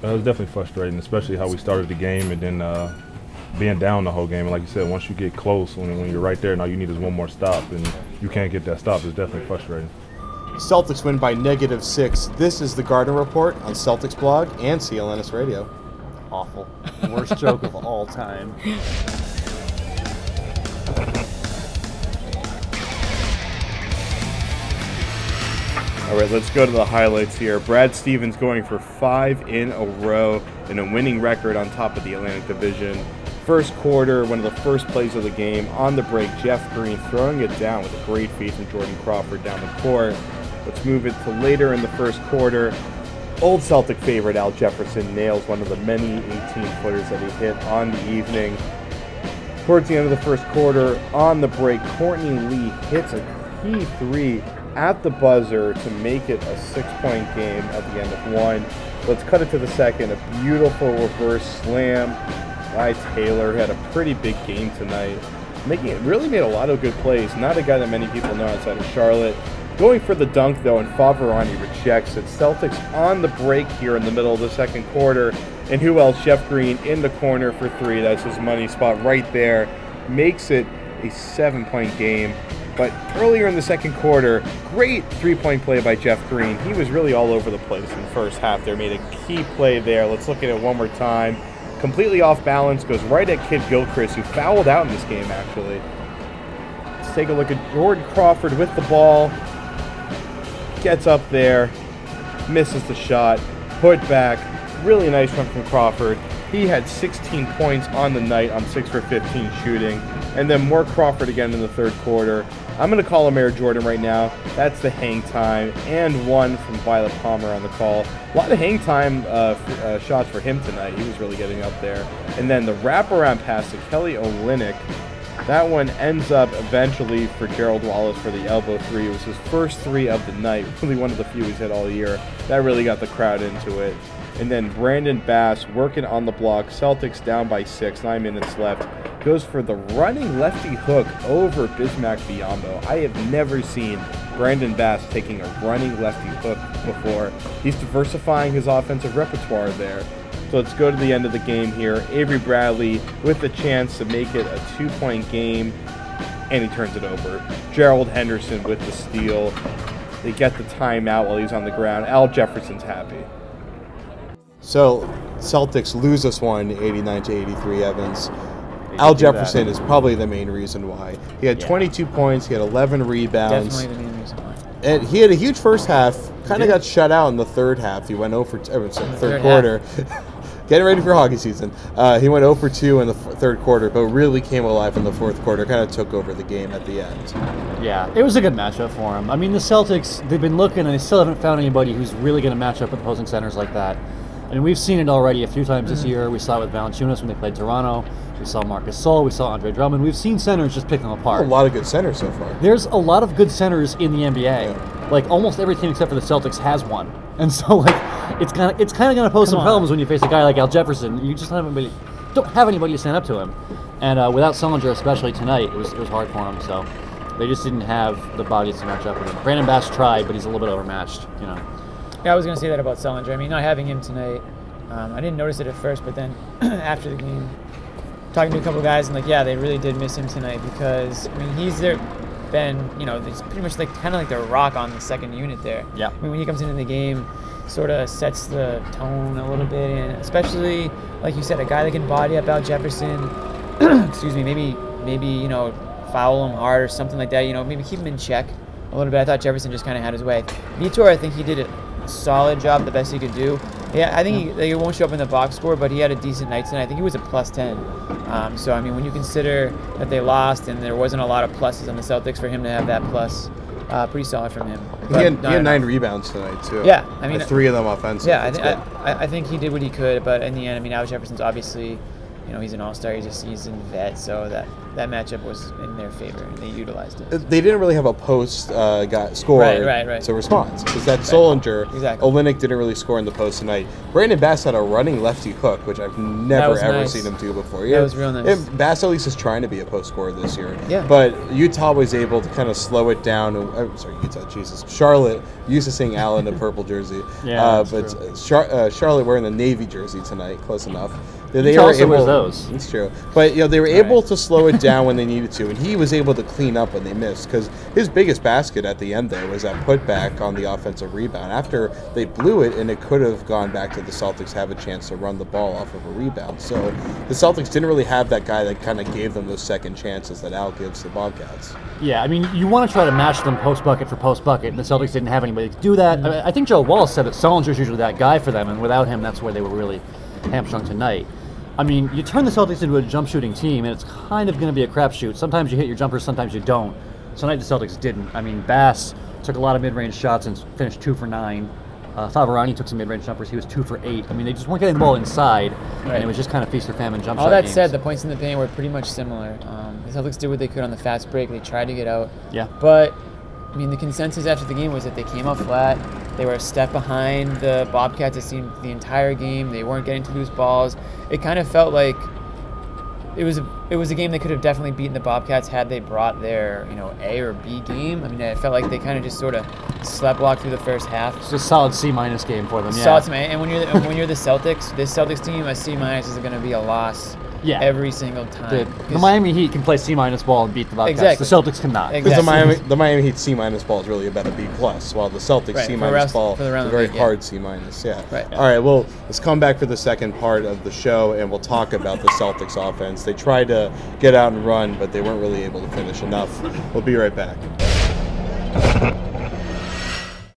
It was definitely frustrating, especially how we started the game and then being down the whole game. And like you said, once you get close, when you're right there, and all you need is one more stop, and you can't get that stop, it's definitely frustrating. Celtics win by -6. This is the Garden Report on Celtics blog and CLNS Radio. Awful. Worst joke of all time. All right, let's go to the highlights here. Brad Stevens going for 5 in a row and a winning record on top of the Atlantic Division. First quarter, one of the first plays of the game. On the break, Jeff Green throwing it down with a great feed from Jordan Crawford down the court. Let's move it to later in the first quarter. Old Celtic favorite Al Jefferson nails one of the many 18-footers that he hit on the evening. Towards the end of the first quarter, on the break, Courtney Lee hits a key 3 at the buzzer to make it a 6-point game at the end of one. Let's cut it to the second. A beautiful reverse slam by Taylor. Had a pretty big game tonight. Really made a lot of good plays. Not a guy that many people know outside of Charlotte. Going for the dunk, though, and Favarani rejects it. Celtics on the break here in the middle of the second quarter. And who else? Jeff Green in the corner for 3. That's his money spot right there. Makes it a 7-point game. But earlier in the second quarter, great 3-point play by Jeff Green. He was really all over the place in the first half there. Made a key play there. Let's look at it one more time. Completely off balance. Goes right at Kid Gilchrist, who fouled out in this game, actually. Let's take a look at Jordan Crawford with the ball. Gets up there. Misses the shot. Put back. Really nice one from Crawford. He had 16 points on the night on 6 for 15 shooting. And then more Crawford again in the third quarter. I'm going to call him Air Jordan right now. That's the hang time. And one from Violet Palmer on the call. A lot of hang time shots for him tonight. He was really getting up there. And then the wraparound pass to Kelly Olynyk. That one ends up eventually for Gerald Wallace for the elbow 3. It was his first 3 of the night. Really one of the few he's hit all year. That really got the crowd into it. And then Brandon Bass working on the block. Celtics down by 6, 9 minutes left. Goes for the running lefty hook over Bismack Biyombo. I have never seen Brandon Bass taking a running lefty hook before. He's diversifying his offensive repertoire there. So let's go to the end of the game here. Avery Bradley with the chance to make it a 2-point game, and he turns it over. Gerald Henderson with the steal. They get the timeout while he's on the ground. Al Jefferson's happy. So Celtics lose this one, 89-83, Evans. Al Jefferson is probably the main reason why. He had 22 points. He had 11 rebounds. Definitely the main reason why. And he had a huge first half. Kind of got shut out in the third half. He went 0 for third quarter. Getting ready for hockey season. He went 0 for 2 in the third quarter, but really came alive in the fourth quarter. Kind of took over the game at the end. Yeah, it was a good matchup for him. I mean, the Celtics, they've been looking, and they still haven't found anybody who's really going to match up with opposing centers like that. I mean, we've seen it already a few times this year. We saw it with Valanciunas when they played Toronto. We saw Marcus Sol. We saw Andre Drummond. We've seen centers just pick them apart. A lot of good centers so far. There's a lot of good centers in the NBA. Yeah. Like, almost every team except for the Celtics has one. And so, like, it's kind of going to pose some problems when you face a guy like Al Jefferson. You just don't have anybody to stand up to him. And without Sullinger, especially tonight, it was hard for him. So they just didn't have the bodies to match up with him. Brandon Bass tried, but he's a little bit overmatched, you know. Yeah, I was going to say that about Sullinger. I mean, not having him tonight, I didn't notice it at first, but then after the game, talking to a couple guys, and like, yeah, they really did miss him tonight because, I mean, he's been, you know, it's pretty much like kind of like the rock on the second unit there. Yeah. I mean, when he comes into the game, sort of sets the tone a little bit, and especially, like you said, a guy that can body up Al Jefferson, excuse me, maybe, you know, foul him hard or something like that, you know, maybe keep him in check a little bit. I thought Jefferson just kind of had his way. Vitor, I think he did a solid job, the best he could do. Yeah, I think he won't show up in the box score, but he had a decent night tonight. I think he was a +10. So, I mean, when you consider that they lost and there wasn't a lot of pluses on the Celtics, for him to have that plus, pretty solid from him. He had 9 rebounds tonight, too. Yeah, I mean, 3 of them offensive. Yeah, I think he did what he could, but in the end, I mean, Al Jefferson's obviously, you know, he's an all-star. He's a seasoned vet, so that that matchup was in their favor, and they utilized it. They didn't really have a post score Right. to response because that Solinger, Exactly. Olynyk didn't really score in the post tonight. Brandon Bass had a running lefty hook, which I've never was ever nice. seen him do before. That was real nice. Bass at least is trying to be a post scorer this year. Yeah. But Utah was able to kind of slow it down. I'm sorry, Utah, Jesus. Charlotte, used to seeing Al in a purple jersey. Yeah, but that's Charlotte wearing the navy jersey tonight, close enough. Utah also wears those. It's true. But they were able to slow it down when they needed to, and he was able to clean up when they missed, because his biggest basket at the end there was that putback on the offensive rebound. After they blew it, and it could have gone back to the Celtics have a chance to run the ball off of a rebound. So the Celtics didn't really have that guy that kind of gave them those second chances that Al gives the Bobcats. Yeah, I mean, you want to try to match them post bucket for post bucket, and the Celtics didn't have anybody to do that. I think Joe Wallace said that Solinger's usually that guy for them, and without him, that's where they were really hamstrung tonight. I mean, you turn the Celtics into a jump shooting team, and it's kind of going to be a crapshoot. Sometimes you hit your jumpers, sometimes you don't. Tonight the Celtics didn't. I mean, Bass took a lot of mid-range shots and finished 2 for 9. Favorani took some mid-range jumpers. He was 2 for 8. I mean, they just weren't getting the ball inside, and it was just kind of feast or famine jump shot All that games. said, the points in the paint were pretty much similar. The Celtics did what they could on the fast break. They tried to get out. Yeah. But, I mean, the consensus after the game was that they came up flat. They were a step behind the Bobcats, it seemed, the entire game. They weren't getting to loose balls. It kind of felt like it was a game they could have definitely beaten the Bobcats had they brought their A or B game. I mean, it felt like they kind of just sort of slept walked through the first half. It's a solid C- game for them. Yeah. Solid C-, and when you're the Celtics, this Celtics team, a C- is going to be a loss. Yeah. Every single time. The Miami Heat can play C- ball and beat the Bobcats. Exactly. The Celtics cannot. Because Exactly. the Miami Heat C- ball is really about a B+, while the Celtics Right, C- for the rest- ball for the is round a of very the league, yeah. hard C-. Yeah. Right. All right, well, let's come back for the second part of the show, and we'll talk about the Celtics offense. They tried to get out and run, but they weren't really able to finish enough. We'll be right back.